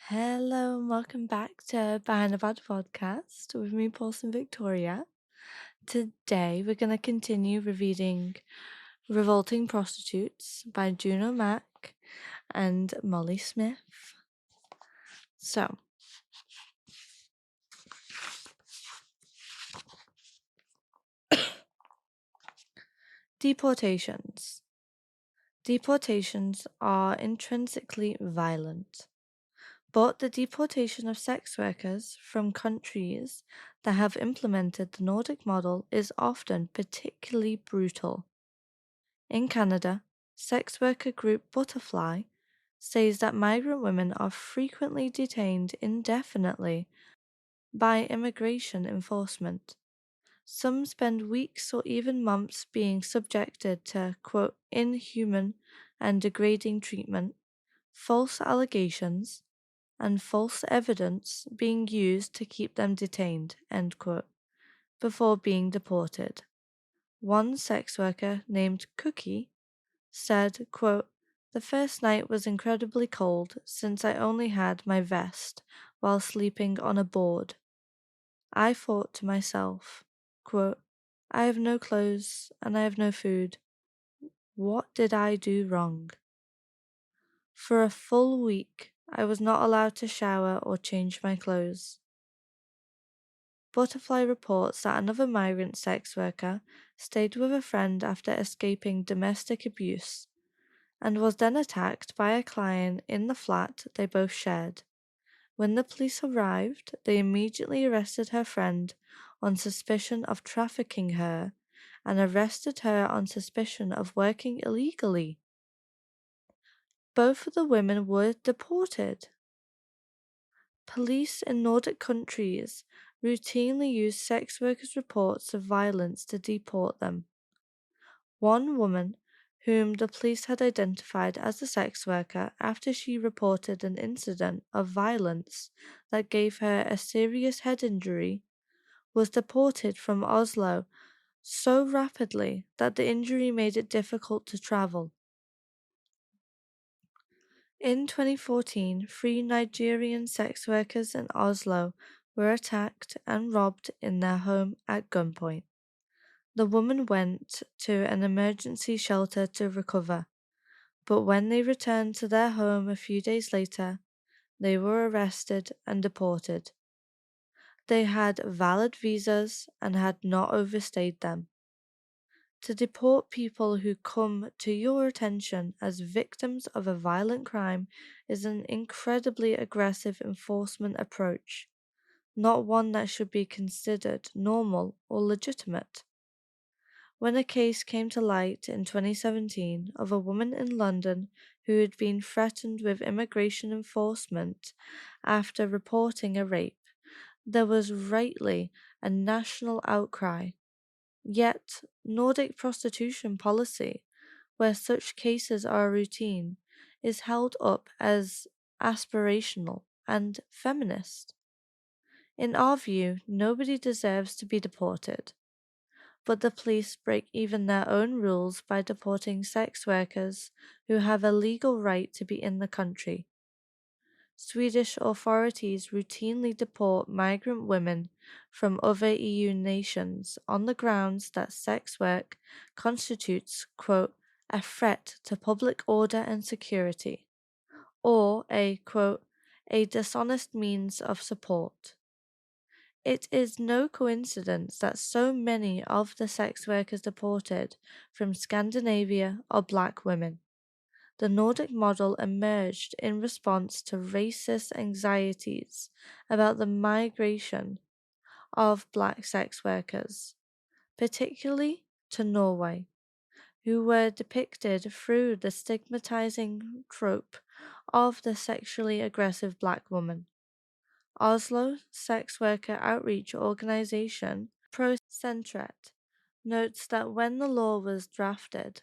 Hello and welcome back to Behind the Bad podcast with me, Porcelain Victoria. Today we're going to continue reading Revolting Prostitutes by Juno Mack and Molly Smith. So, deportations. Deportations are intrinsically violent. But the deportation of sex workers from countries that have implemented the Nordic model is often particularly brutal. In Canada, sex worker group Butterfly says that migrant women are frequently detained indefinitely by immigration enforcement. Some spend weeks or even months being subjected to, quote, inhuman and degrading treatment, false allegations, and false evidence being used to keep them detained, end quote, before being deported. One sex worker named Cookie said, quote, the first night was incredibly cold since I only had my vest while sleeping on a board. I thought to myself, quote, I have no clothes and I have no food. What did I do wrong? For a full week, I was not allowed to shower or change my clothes. Butterfly reports that another migrant sex worker stayed with a friend after escaping domestic abuse and was then attacked by a client in the flat they both shared. When the police arrived, they immediately arrested her friend on suspicion of trafficking her and arrested her on suspicion of working illegally. Both of the women were deported. Police in Nordic countries routinely use sex workers' reports of violence to deport them. One woman, whom the police had identified as a sex worker after she reported an incident of violence that gave her a serious head injury, was deported from Oslo so rapidly that the injury made it difficult to travel. In 2014, 3 Nigerian sex workers in Oslo were attacked and robbed in their home at gunpoint. The woman went to an emergency shelter to recover, but when they returned to their home a few days later, they were arrested and deported. They had valid visas and had not overstayed them. To deport people who come to your attention as victims of a violent crime is an incredibly aggressive enforcement approach, not one that should be considered normal or legitimate. When a case came to light in 2017 of a woman in London who had been threatened with immigration enforcement after reporting a rape, there was rightly a national outcry. Yet, Nordic prostitution policy, where such cases are routine, is held up as aspirational and feminist. In our view, nobody deserves to be deported, but the police break even their own rules by deporting sex workers who have a legal right to be in the country. Swedish authorities routinely deport migrant women from other EU nations on the grounds that sex work constitutes, quote, a threat to public order and security, or a, quote, a dishonest means of support. It is no coincidence that so many of the sex workers deported from Scandinavia are black women. The Nordic model emerged in response to racist anxieties about the migration of black sex workers, particularly to Norway, who were depicted through the stigmatizing trope of the sexually aggressive black woman. Oslo sex worker outreach organization Prosentret notes that when the law was drafted,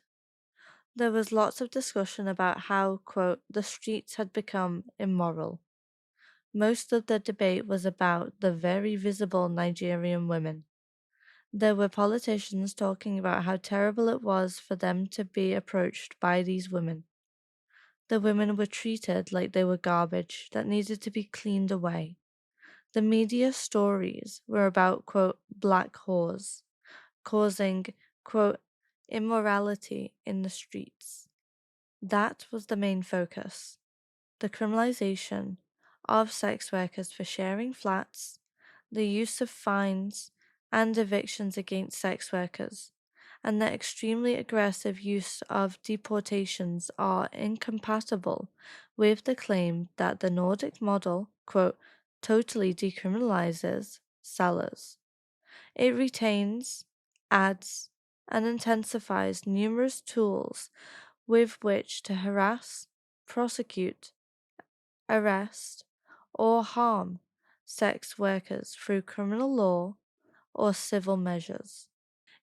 there was lots of discussion about how, quote, the streets had become immoral. Most of the debate was about the very visible Nigerian women. There were politicians talking about how terrible it was for them to be approached by these women. The women were treated like they were garbage that needed to be cleaned away. The media stories were about, quote, black whores, causing, quote, immorality in the streets. That was the main focus. The criminalization of sex workers for sharing flats, the use of fines and evictions against sex workers, and the extremely aggressive use of deportations are incompatible with the claim that the Nordic model, quote, totally decriminalizes sellers. It retains, adds, and intensifies numerous tools with which to harass, prosecute, arrest, or harm sex workers through criminal law or civil measures.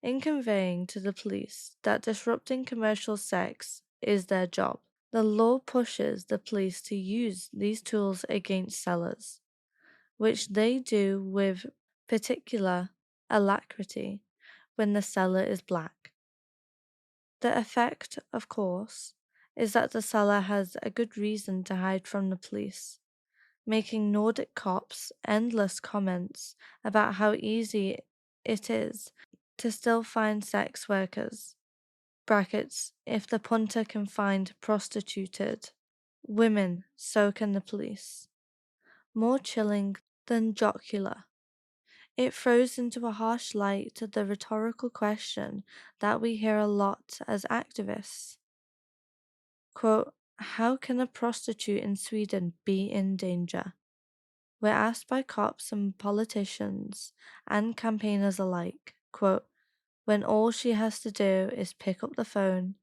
In conveying to the police that disrupting commercial sex is their job, the law pushes the police to use these tools against sellers, which they do with particular alacrity when the seller is black. The effect, of course, is that the seller has a good reason to hide from the police, making Nordic cops endless comments about how easy it is to still find sex workers. Brackets, if the punter can find prostituted women, so can the police. More chilling than jocular. It throws into a harsh light the rhetorical question that we hear a lot as activists. Quote, how can a prostitute in Sweden be in danger? We're asked by cops and politicians and campaigners alike, quote, when all she has to do is pick up the phone,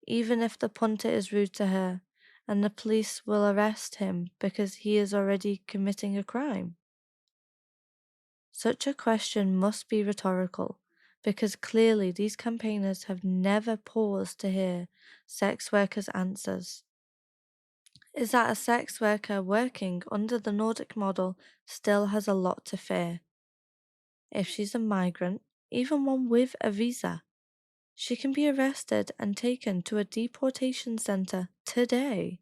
even if the punter is rude to her, and the police will arrest him because he is already committing a crime. Such a question must be rhetorical, because clearly these campaigners have never paused to hear sex workers' answers. Is that a sex worker working under the Nordic model still has a lot to fear. If she's a migrant, even one with a visa, she can be arrested and taken to a deportation center today.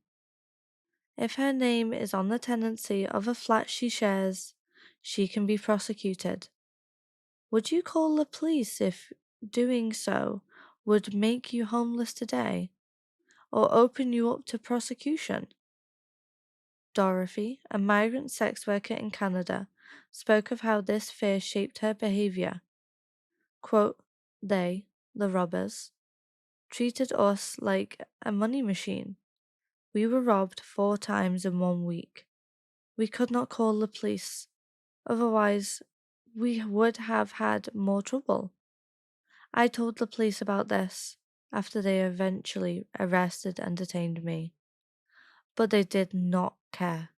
If her name is on the tenancy of a flat she shares, she can be prosecuted. Would you call the police if doing so would make you homeless today, or open you up to prosecution? Dorothy, a migrant sex worker in Canada, spoke of how this fear shaped her behavior. Quote, they, the robbers, treated us like a money machine. We were robbed 4 times in 1 week. We could not call the police, otherwise we would have had more trouble. I told the police about this after they eventually arrested and detained me, but they did not care.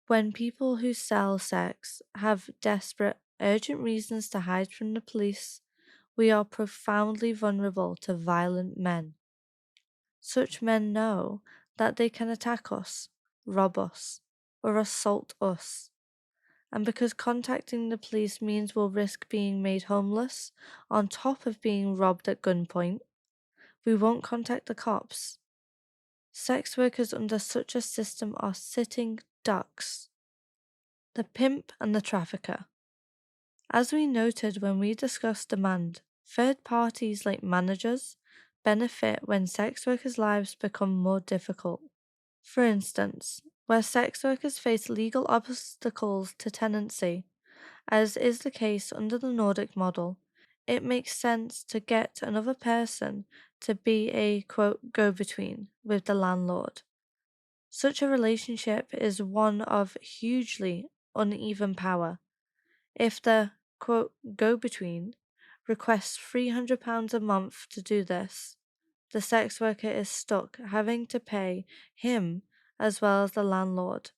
When people who sell sex have desperate, urgent reasons to hide from the police, we are profoundly vulnerable to violent men. Such men know that they can attack us, rob us, or assault us. And because contacting the police means we'll risk being made homeless, on top of being robbed at gunpoint, we won't contact the cops. Sex workers under such a system are sitting ducks. The pimp and the trafficker. As we noted when we discussed demand, third parties like managers benefit when sex workers' lives become more difficult. For instance, where sex workers face legal obstacles to tenancy, as is the case under the Nordic model, it makes sense to get another person to be a, quote, go-between with the landlord. Such a relationship is one of hugely uneven power. If the, quote, go-between requests £300 a month to do this, the sex worker is stuck having to pay him as well as the landlord.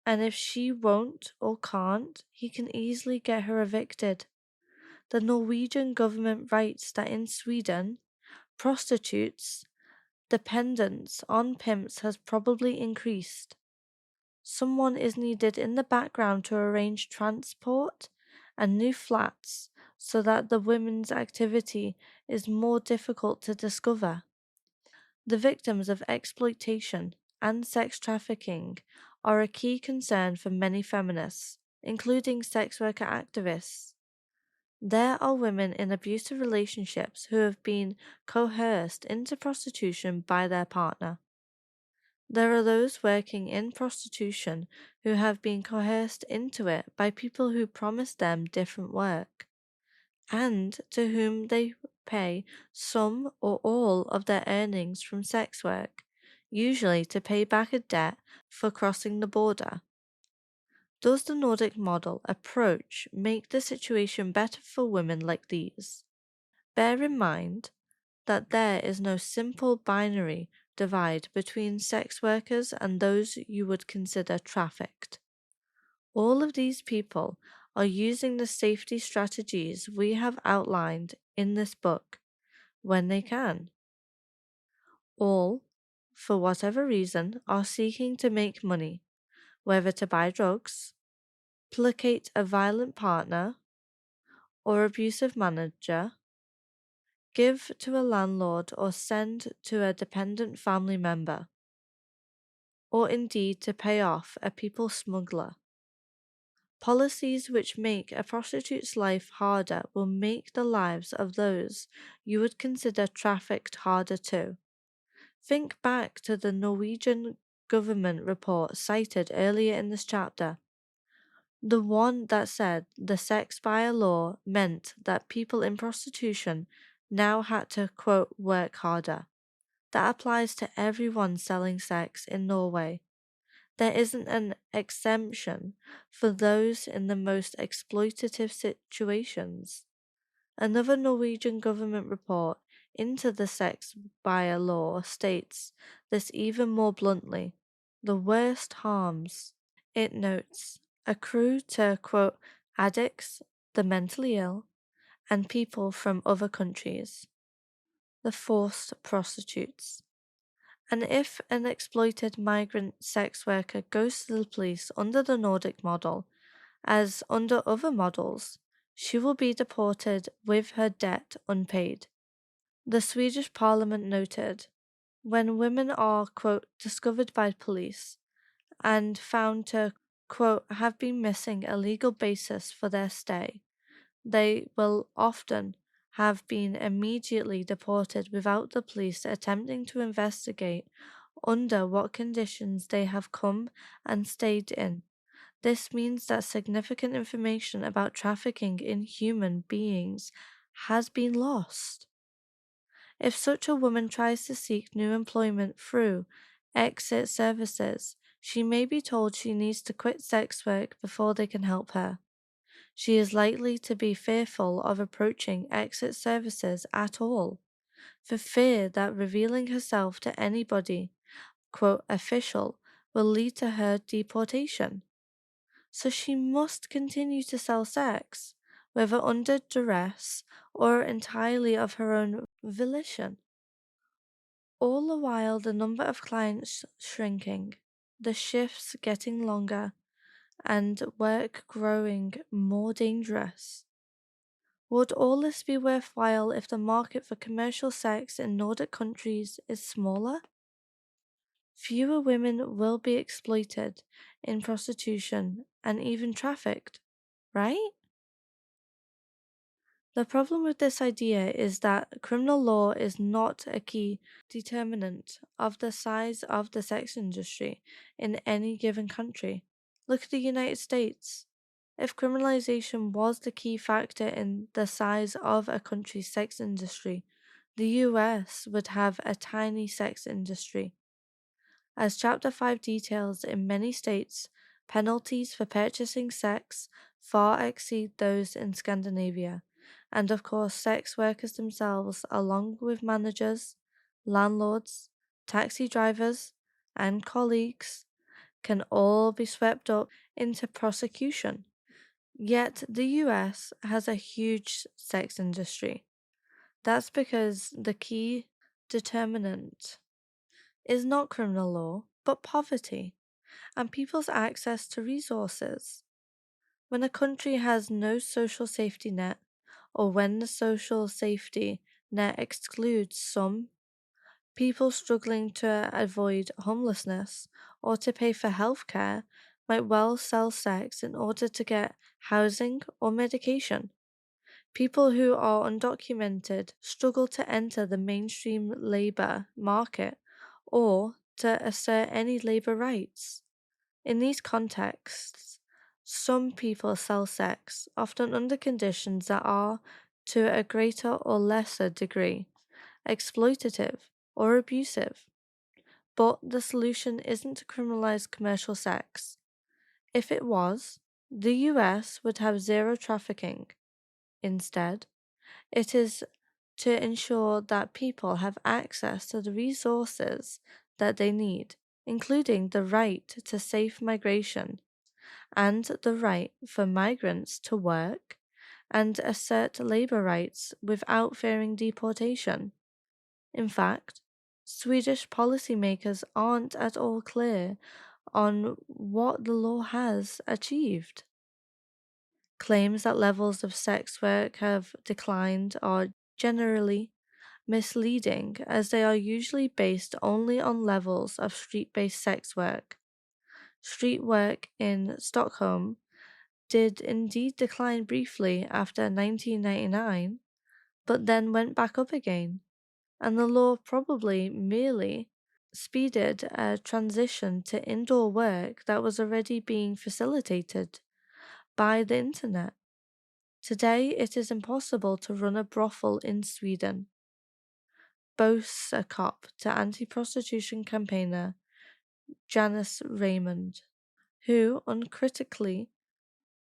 And if she won't or can't, he can easily get her evicted. The Norwegian government writes that in Sweden, prostitutes' dependence on pimps has probably increased. Someone is needed in the background to arrange transport and new flats so that the women's activity is more difficult to discover. The victims of exploitation and sex trafficking are a key concern for many feminists, including sex worker activists. There are women in abusive relationships who have been coerced into prostitution by their partner. There are those working in prostitution who have been coerced into it by people who promise them different work, and to whom they pay some or all of their earnings from sex work, usually to pay back a debt for crossing the border. Does the Nordic model approach make the situation better for women like these? Bear in mind that there is no simple binary divide between sex workers and those you would consider trafficked. All of these people are using the safety strategies we have outlined in this book when they can. All, for whatever reason, are seeking to make money, whether to buy drugs, placate a violent partner or abusive manager, give to a landlord or send to a dependent family member, or indeed to pay off a people smuggler. Policies which make a prostitute's life harder will make the lives of those you would consider trafficked harder too. Think back to the Norwegian government report cited earlier in this chapter. The one that said the sex buyer law meant that people in prostitution now had to, quote, work harder. That applies to everyone selling sex in Norway. There isn't an exemption for those in the most exploitative situations. Another Norwegian government report into the sex buyer law states this even more bluntly. The worst harms, it notes, accrue to, quote, addicts, the mentally ill, and people from other countries, the forced prostitutes. And if an exploited migrant sex worker goes to the police under the Nordic model, as under other models, she will be deported with her debt unpaid. The Swedish parliament noted, when women are, quote, discovered by police and found to, quote, have been missing a legal basis for their stay, they will often have been immediately deported without the police attempting to investigate under what conditions they have come and stayed in. This means that significant information about trafficking in human beings has been lost. If such a woman tries to seek new employment through exit services, she may be told she needs to quit sex work before they can help her. She is likely to be fearful of approaching exit services at all, for fear that revealing herself to anybody, quote, official, will lead to her deportation. So she must continue to sell sex, whether under duress or entirely of her own volition. All the while, the number of clients shrinking, the shifts getting longer, and work growing more dangerous. Would all this be worthwhile if the market for commercial sex in Nordic countries is smaller? Fewer women will be exploited in prostitution and even trafficked, right? The problem with this idea is that criminal law is not a key determinant of the size of the sex industry in any given country. Look at the United States. If criminalization was the key factor in the size of a country's sex industry, the US would have a tiny sex industry. As Chapter 5 details, in many states, penalties for purchasing sex far exceed those in Scandinavia, and of course, sex workers themselves, along with managers, landlords, taxi drivers, and colleagues, can all be swept up into prosecution. Yet the US has a huge sex industry. That's because the key determinant is not criminal law, but poverty and people's access to resources. When a country has no social safety net, or when the social safety net excludes some People struggling to avoid homelessness or to pay for healthcare might well sell sex in order to get housing or medication. People who are undocumented struggle to enter the mainstream labor market or to assert any labor rights. In these contexts, some people sell sex, often under conditions that are, to a greater or lesser degree, exploitative or abusive. But the solution isn't to criminalize commercial sex. If it was, the US would have zero trafficking. Instead, it is to ensure that people have access to the resources that they need, including the right to safe migration and the right for migrants to work and assert labor rights without fearing deportation. In fact, Swedish policymakers aren't at all clear on what the law has achieved. Claims that levels of sex work have declined are generally misleading, as they are usually based only on levels of street based sex work. Street work in Stockholm did indeed decline briefly after 1999, but then went back up again, and the law probably merely speeded a transition to indoor work that was already being facilitated by the internet. Today, it is impossible to run a brothel in Sweden, boasts a cop to anti prostitution campaigner Janice Raymond, who uncritically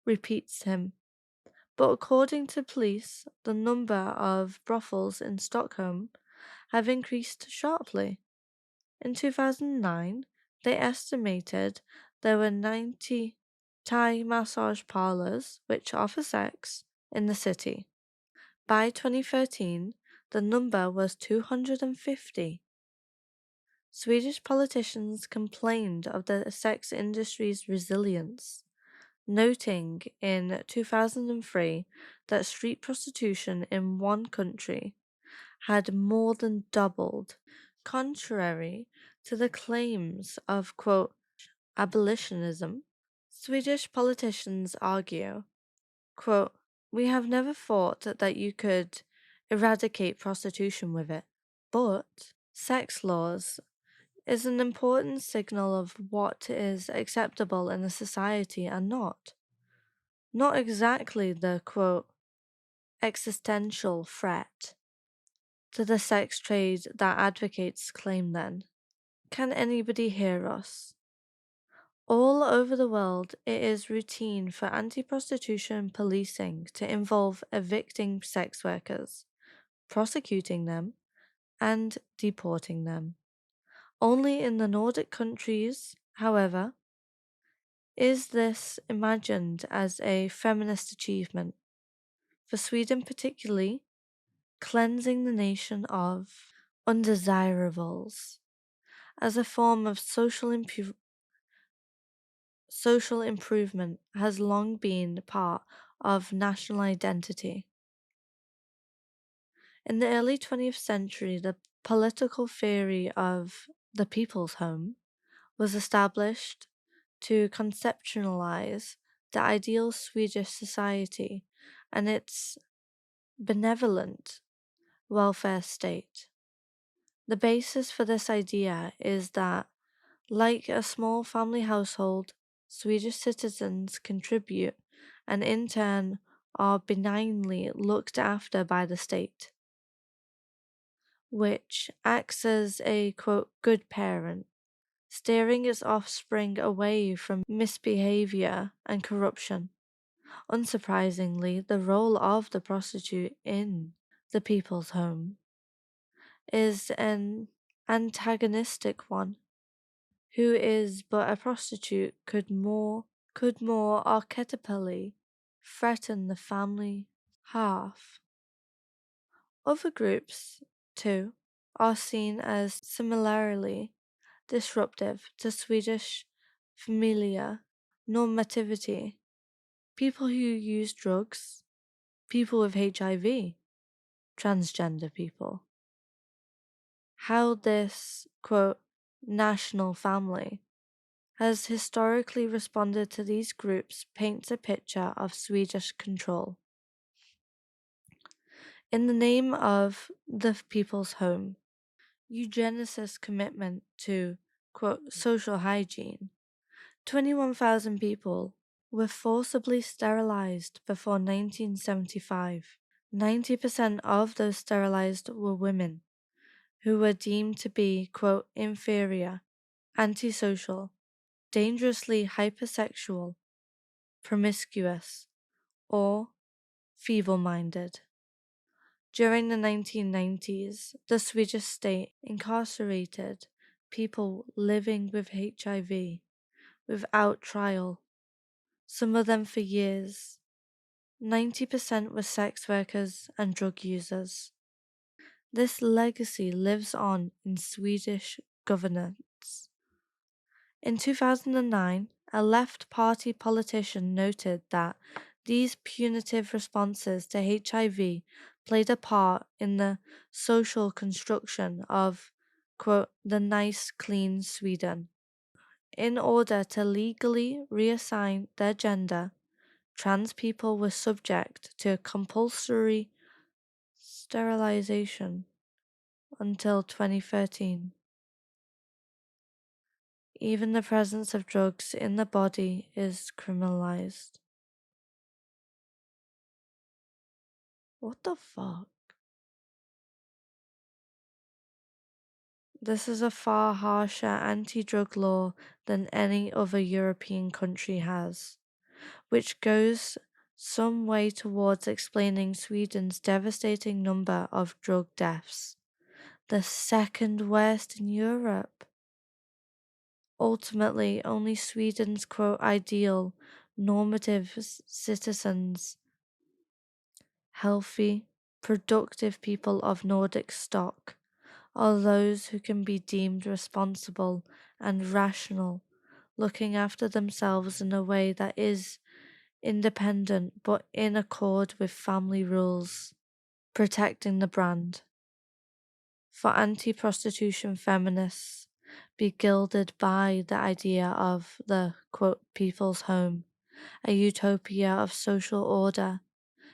repeats him. But according to police, the number of brothels in Stockholm have increased sharply. In 2009, they estimated there were 90 Thai massage parlors which offer sex in the city. By 2013, the number was 250. Swedish politicians complained of the sex industry's resilience, noting in 2003 that street prostitution in one country had more than doubled, contrary to the claims of, quote, abolitionism. Swedish politicians argue, quote, we have never thought that you could eradicate prostitution with it, but sex laws is an important signal of what is acceptable in a society and not. Not exactly the, quote, existential threat to the sex trade that advocates claim then. Can anybody hear us? All over the world, it is routine for anti prostitution policing to involve evicting sex workers, prosecuting them, and deporting them. Only in the Nordic countries, however, is this imagined as a feminist achievement. For Sweden, particularly, cleansing the nation of undesirables as a form of social improvement has long been part of national identity. In the early 20th century, the political theory of the people's home was established to conceptualize the ideal Swedish society and its benevolent welfare state. The basis for this idea is that, like a small family household, Swedish citizens contribute and in turn are benignly looked after by the state, which acts as a, quote, good parent, steering its offspring away from misbehavior and corruption. Unsurprisingly, the role of the prostitute in the people's home is an antagonistic one. Who is but a prostitute could more archetypally threaten the family hearth. Other groups, too, are seen as similarly disruptive to Swedish familiar normativity. People who use drugs, people with HIV, transgender people. how this, quote, national family has historically responded to these groups paints a picture of Swedish control. In the name of the people's home, eugenicist commitment to, quote, social hygiene, 21,000 people were forcibly sterilized before 1975. 90% of those sterilized were women, who were deemed to be, quote, inferior, antisocial, dangerously hypersexual, promiscuous, or feeble-minded. During the 1990s, the Swedish state incarcerated people living with HIV without trial, some of them for years. 90% were sex workers and drug users. This legacy lives on in Swedish governance. In 2009, a left party politician noted that these punitive responses to HIV played a part in the social construction of, quote, the nice, clean Sweden. In order to legally reassign their gender, trans people were subject to compulsory sterilization until 2013. Even the presence of drugs in the body is criminalized. What the fuck? This is a far harsher anti-drug law than any other European country has, which goes some way towards explaining Sweden's devastating number of drug deaths, the second worst in Europe. Ultimately, only Sweden's, quote, ideal, normative citizens, healthy, productive people of Nordic stock, are those who can be deemed responsible and rational, looking after themselves in a way that is independent but in accord with family rules, protecting the brand. For anti-prostitution feminists, be gilded by the idea of the, quote, people's home, a utopia of social order.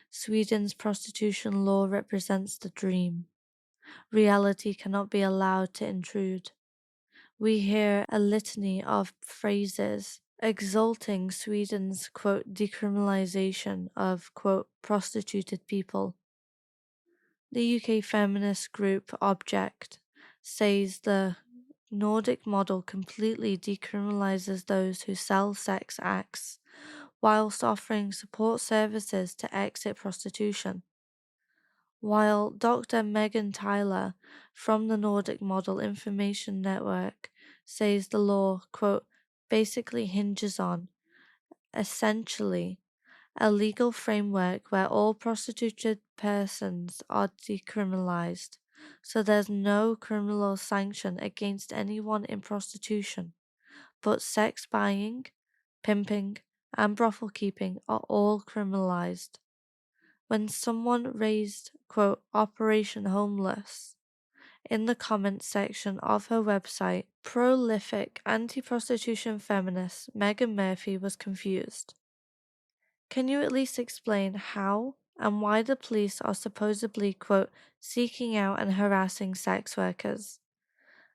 Sweden's prostitution law represents the dream. Reality cannot be allowed to intrude. We hear a litany of phrases exalting Sweden's, quote, decriminalization of, quote, prostituted people. The UK feminist group Object says the Nordic model completely decriminalizes those who sell sex acts whilst offering support services to exit prostitution. While Dr. Megan Tyler from the Nordic Model Information Network says the law, quote, basically hinges on, essentially, a legal framework where all prostituted persons are decriminalized, so there's no criminal sanction against anyone in prostitution, but sex buying, pimping, and brothel keeping are all criminalized. When someone raised, quote, Operation Homeless in the comments section of her website, prolific anti-prostitution feminist Megan Murphy was confused. Can you at least explain how and why the police are supposedly, quote, seeking out and harassing sex workers?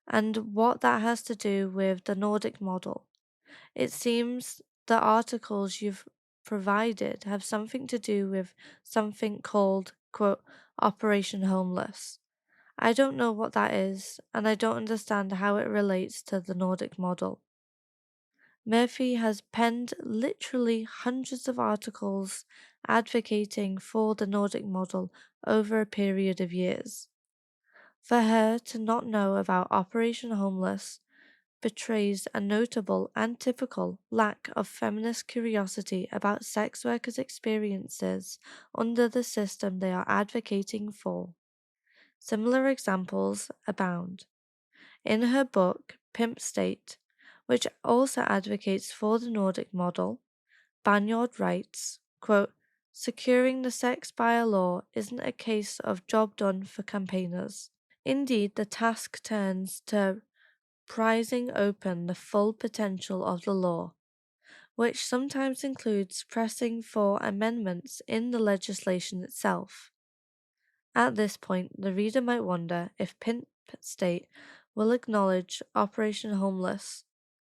And what that has to do with the Nordic model? It seems the articles you've provided have something to do with something called, quote, Operation Homeless. I don't know what that is, and I don't understand how it relates to the Nordic model. Murphy has penned literally hundreds of articles advocating for the Nordic model over a period of years. For her to not know about Operation Homeless betrays a notable and typical lack of feminist curiosity about sex workers' experiences under the system they are advocating for. Similar examples abound. In her book, Pimp State, which also advocates for the Nordic model, Banyard writes, quote, securing the sex buyer law isn't a case of job done for campaigners. Indeed, the task turns to prizing open the full potential of the law, which sometimes includes pressing for amendments in the legislation itself. At this point, the reader might wonder if Pimp State will acknowledge Operation Homeless,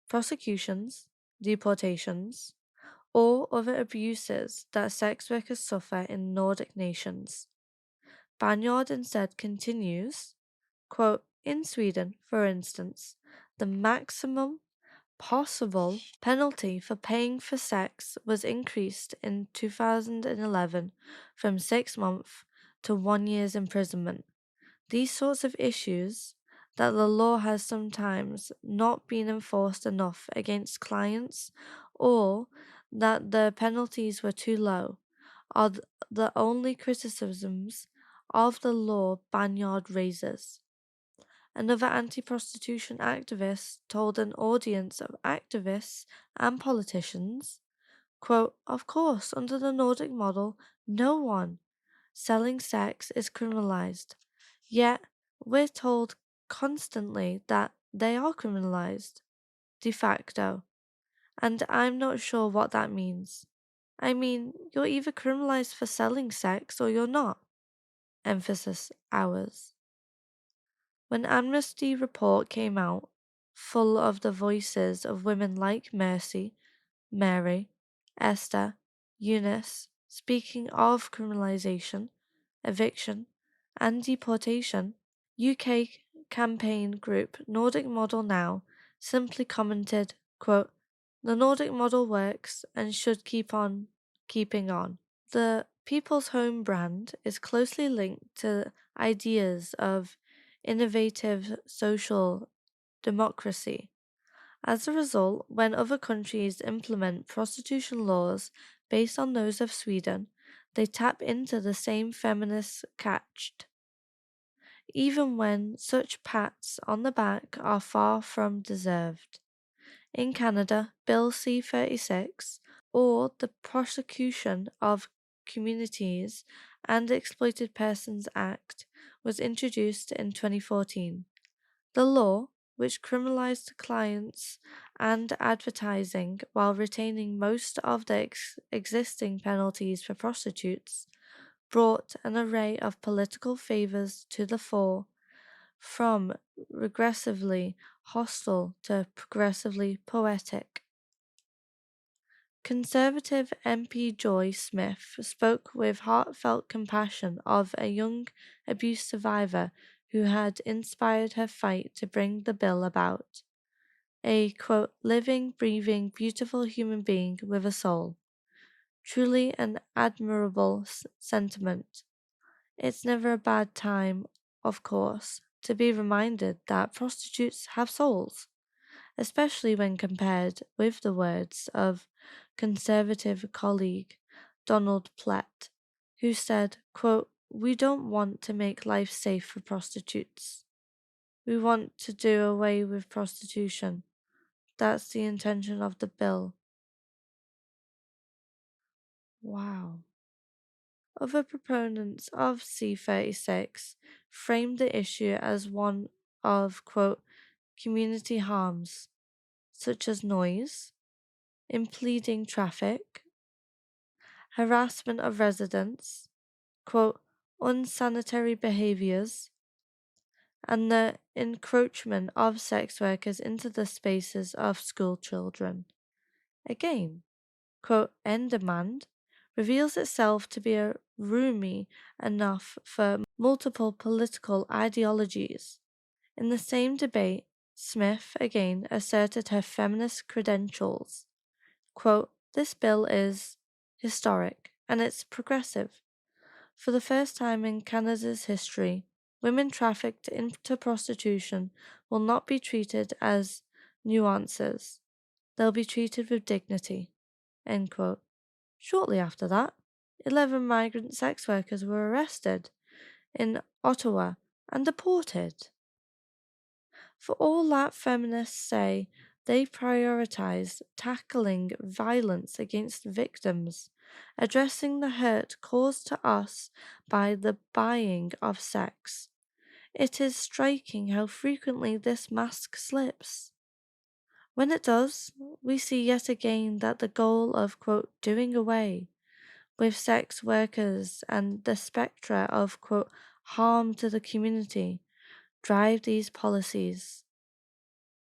prosecutions, deportations, or other abuses that sex workers suffer in Nordic nations. Banyard instead continues, quote, in Sweden, for instance, the maximum possible penalty for paying for sex was increased in 2011 from 6 months to 1 year's imprisonment. These sorts of issues that the law has sometimes not been enforced enough against clients or that the penalties were too low are the only criticisms of the law Banyard raises. Another anti-prostitution activist told an audience of activists and politicians, quote, of course, under the Nordic model, no one selling sex is criminalized. Yet, we're told constantly that they are criminalized, de facto, and I'm not sure what that means. I mean, you're either criminalized for selling sex or you're not. Emphasis ours. When Amnesty report came out, full of the voices of women like Mercy, Mary, Esther, Eunice, speaking of criminalization, eviction, and deportation, UK campaign group Nordic Model Now simply commented, quote, the Nordic model works and should keep on keeping on. The People's Home brand is closely linked to ideas of innovative social democracy. As a result, when other countries implement prostitution laws based on those of Sweden, they tap into the same feminist catched, even when such pats on the back are far from deserved. In Canada, Bill C-36, or the Prosecution of Communities and Exploited Persons Act, was introduced in 2014. The law, which criminalized clients and advertising while retaining most of the existing penalties for prostitutes, brought an array of political favors to the fore, from regressively hostile to progressively poetic. Conservative MP Joy Smith spoke with heartfelt compassion of a young abuse survivor who had inspired her fight to bring the bill about. A, quote, living, breathing, beautiful human being with a soul. Truly an admirable sentiment. It's never a bad time, of course, to be reminded that prostitutes have souls, especially when compared with the words of conservative colleague Donald Platt, who said, quote, we don't want to make life safe for prostitutes. We want to do away with prostitution. That's the intention of the bill. Wow. Other proponents of C-36 framed the issue as one of, quote, community harms, such as noise, impeding traffic, harassment of residents, quote, unsanitary behaviors, and the encroachment of sex workers into the spaces of school children. Again, quote, end demand reveals itself to be a roomy enough for multiple political ideologies. In the same debate, Smith again asserted her feminist credentials. Quote, this bill is historic and it's progressive. For the first time in Canada's history, women trafficked into prostitution will not be treated as nuances. They'll be treated with dignity. End quote. Shortly after that, 11 migrant sex workers were arrested in Ottawa and deported. For all that feminists say, they prioritize tackling violence against victims, addressing the hurt caused to us by the buying of sex. It is striking how frequently this mask slips. When it does, we see yet again that the goal of, quote, doing away with sex workers and the spectre of, quote, harm to the community drive these policies.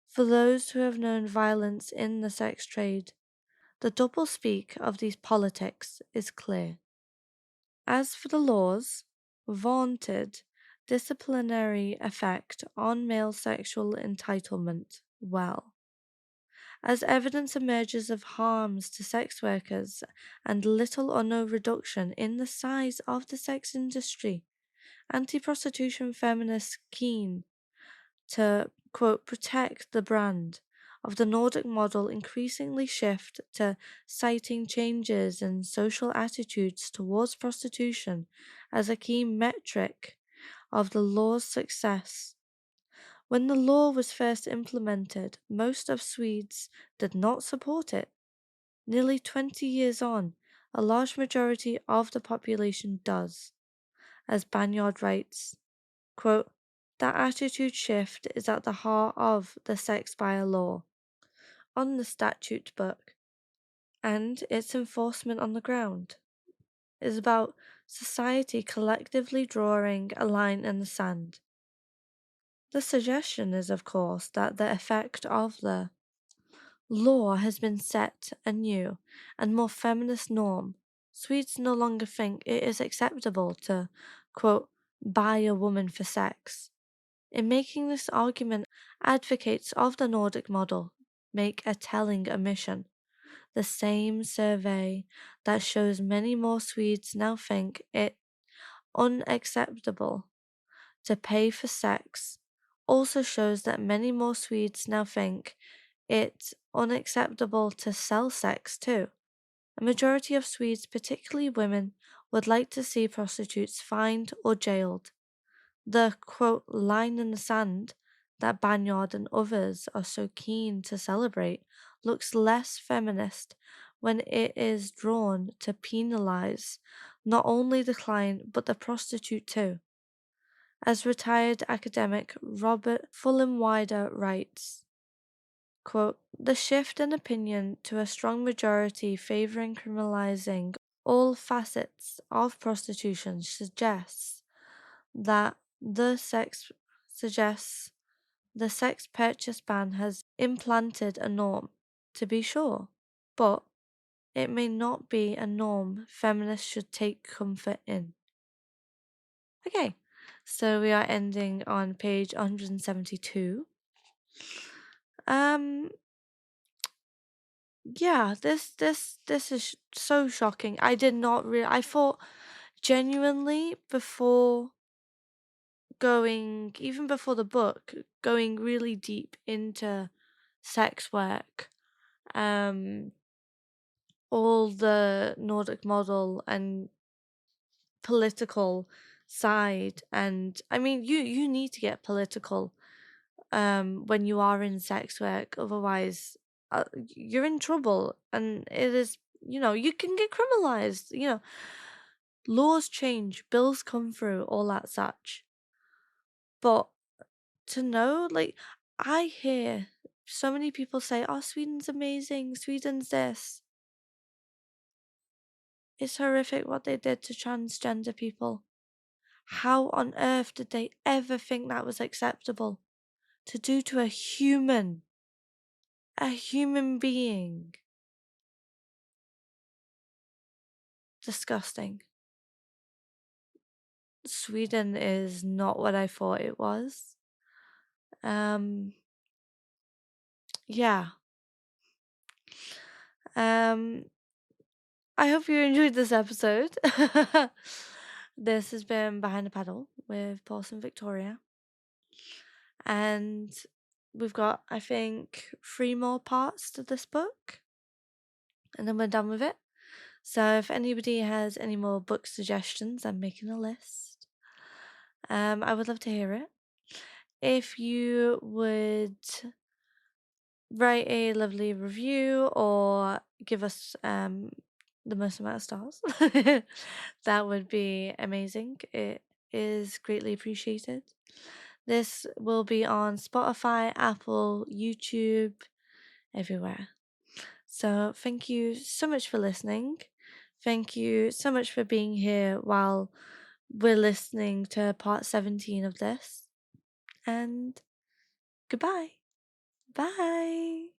For those who have known violence in the sex trade, the doublespeak of these politics is clear. As for the law's vaunted disciplinary effect on male sexual entitlement, well, as evidence emerges of harms to sex workers and little or no reduction in the size of the sex industry, anti-prostitution feminists keen to, quote, protect the brand of the Nordic model increasingly shift to citing changes in social attitudes towards prostitution as a key metric of the law's success. When the law was first implemented, most of Swedes did not support it. Nearly 20 years on, a large majority of the population does. As Banyard writes, quote, that attitude shift is at the heart of the sex buyer law on the statute book, and its enforcement on the ground is about society collectively drawing a line in the sand. The suggestion is, of course, that the effect of the law has been set a new and more feminist norm. Swedes no longer think it is acceptable to, quote, buy a woman for sex. In making this argument, advocates of the Nordic model make a telling omission. The same survey that shows many more Swedes now think it unacceptable to pay for sex also shows that many more Swedes now think it's unacceptable to sell sex too. A majority of Swedes, particularly women, would like to see prostitutes fined or jailed. The, quote, line in the sand that Banyard and others are so keen to celebrate looks less feminist when it is drawn to penalize not only the client but the prostitute too. As retired academic Robert Fullenwider writes, quote, the shift in opinion to a strong majority favoring criminalizing all facets of prostitution suggests the sex purchase ban has implanted a norm, to be sure, but it may not be a norm feminists should take comfort in. Okay, so we are ending on page 172. Yeah, this is so shocking. I did not really. I thought genuinely before even before the book, going really deep into sex work, um, all the Nordic model and political side, and I mean, you need to get political, when you are in sex work, otherwise, you're in trouble, and it is, you can get criminalized. Laws change, bills come through, all that such, but to know, like, I hear so many people say, oh, Sweden's amazing, Sweden's this. It's horrific what they did to transgender people. How on earth did they ever think that was acceptable? To do to a human being. Disgusting. Sweden is not what I thought it was. Yeah. I hope you enjoyed this episode. This has been Behind the Paddle with Porcelain Victoria. And we've got, I think, 3 more parts to this book. And then we're done with it. So if anybody has any more book suggestions, I'm making a list. I would love to hear it. If you would write a lovely review or give us the most amount of stars, that would be amazing. It is greatly appreciated. This will be on Spotify, Apple, YouTube, everywhere. So thank you so much for listening. Thank you so much for being here while we're listening to part 17 of this. And goodbye. Bye.